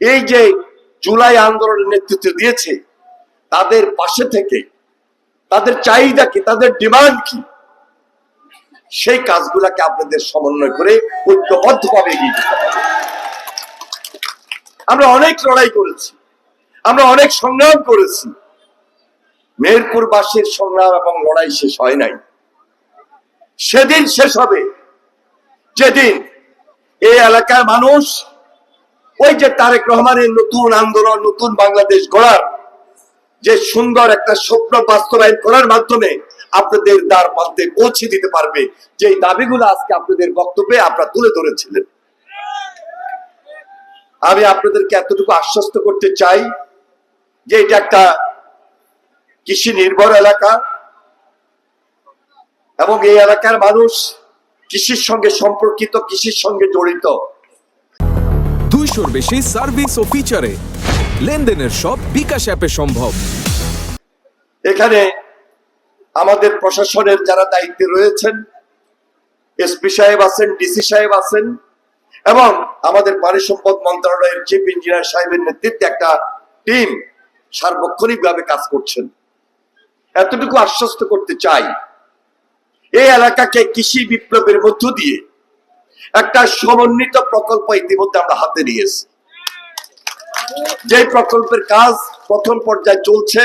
এই যে জুলাই আন্দোলনের নেতৃত্ব দিয়েছে, তাদের পাশে থেকে তাদের চাহিদা কি, তাদের ডিমান্ড কি, সেই কাজগুলাকে আপনাদের সমন্বয় করে ঐক্যবদ্ধভাবে এগিয়ে যেতে হবে। আমরা অনেক লড়াই করেছি, আমরা অনেক সংগ্রাম করেছি। মেহেরপুরবাসীর সংগ্রাম এবং লড়াই শেষ হয় নাই। সেদিন শেষ হবে যেদিন এই এলাকার মানুষ ওই যে তারেক রহমানের নতুন আন্দোলন, নতুন বাংলাদেশ গড়ার যে সুন্দর একটা স্বপ্ন বাস্তবায়ন করার মাধ্যমে আপনাদের দ্বার প্রান্তে পৌঁছে দিতে পারবে, যে দাবিগুলো আজকে আপনাদের বক্তব্যে আপনারা তুলে ধরেছিলেন। আমি আপনাদেরকে এতটুকু আশ্বস্ত করতে চাই যে এটা একটা কৃষি নির্ভর এলাকা এবং এই এলাকার মানুষ কৃষির সঙ্গে সম্পর্কিত, কৃষির সঙ্গে জড়িত। 200-র বেশি সার্ভিস ও ফিচারে লেনদেনের সব বিকাশ অ্যাপে সম্ভব। এখানে আমাদের প্রশাসনের যারা দায়িত্বে রয়েছেন, এসপি সাহেব আছেন, ডিসি সাহেব আছেন এবং আমাদের পানি সম্পদ মন্ত্রণালয়ের চিফ ইঞ্জিনিয়ার সাহেবের নেতৃত্বে একটা টিম সার্বক্ষণিকভাবে কাজ করছেন। এতটুকু আশ্বস্ত করতে চাই, এই এলাকাকে কৃষি বিপ্লবের মধ্য দিয়ে একটা সমন্বিত প্রকল্প ইতিমধ্যে আমরা হাতে নিয়েছি। যে প্রকল্পের কাজ প্রথম পর্যায়ে চলছে,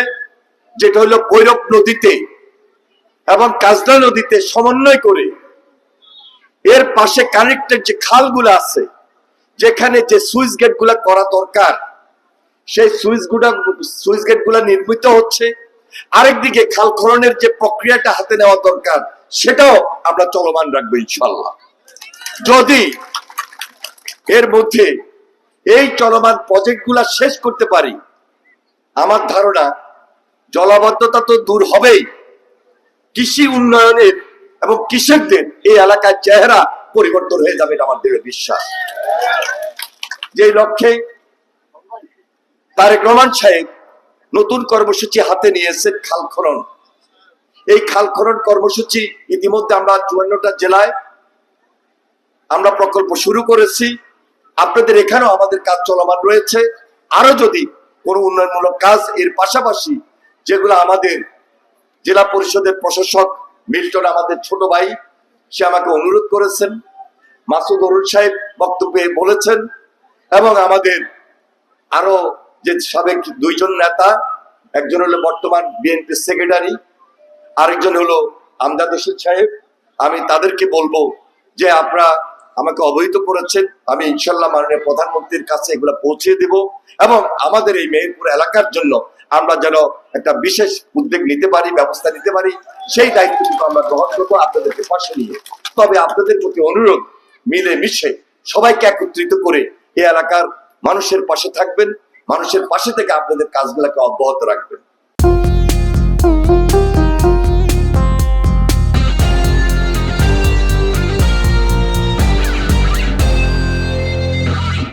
যেটা হলো ভৈরব নদীতে এবং কাজলা নদীতে সমন্বয় করে এর পাশে কানেক্টেড যে খালগুলো আছে, যেখানে যে সুইচ গেট গুলা করা দরকার, সেই সুইচ গেট গুলা নির্মিত হচ্ছে। আরেকদিকে খাল খননের যে প্রক্রিয়াটা হাতে নেওয়া দরকার, সেটাও আমরা চলমান রাখবো ইনশাল্লাহ। যদি এর মধ্যে এই চলমান প্রজেক্ট গুলা শেষ করতে পারি, আমার ধারণা জলাবদ্ধতা তো দূর হবেই, কৃষি উন্নয়নের এবং কৃষকদের এই এলাকার চেহারা পরিবর্তন হয়ে যাবে, এটা আমার দৃঢ় বিশ্বাস। যে লক্ষ্যে তারেক রহমান সাহেব নতুন কর্মসূচি হাতে নিয়েছেন খাল খনন। এই খাল খনন কর্মসূচি ইতিমধ্যে আমরা 54টা জেলায় আমরা প্রকল্প শুরু করেছি। আপনাদের এখানেও আমাদের কাজ চলমান রয়েছে। আরো যদি কোনো উন্নয়নমূলক কাজ এর পাশাপাশি, যেগুলো আমাদের জেলা পরিষদের প্রশাসক মিল্টন, আমাদের ছোট ভাই, সে আমাকে অনুরোধ করেছেন, মাসুদ অরুণ সাহেব বক্তব্যে বলেছেন, এবং আমাদের আরো যে সাবেক দুইজন নেতা, একজন হলো বর্তমান বিএনপি সেক্রেটারি, আরেকজন হলো আমজাদ হোসেন সাহেব, আমি তাদেরকে বলবো যে আপনারা আমাকে অবহিত করেছেন, আমি ইনশাল্লাহ মাননীয় প্রধানমন্ত্রীর কাছে এগুলো পৌঁছে দেব এবং আমাদের এই মেহেরপুর এলাকার জন্য আমরা যেন একটা বিশেষ উদ্যোগ নিতে পারি, ব্যবস্থা নিতে পারি, সেই দায়িত্বটুকু আমরা গ্রহণ করবো আপনাদেরকে পাশে নিয়ে। তবে আপনাদের প্রতি অনুরোধ, মিলে মিশে সবাইকে একত্রিত করে এই এলাকার মানুষের পাশে থাকবেন, মানুষের পাশে থেকে আপনাদের কাজগুলোকে অব্যাহত রাখবেন।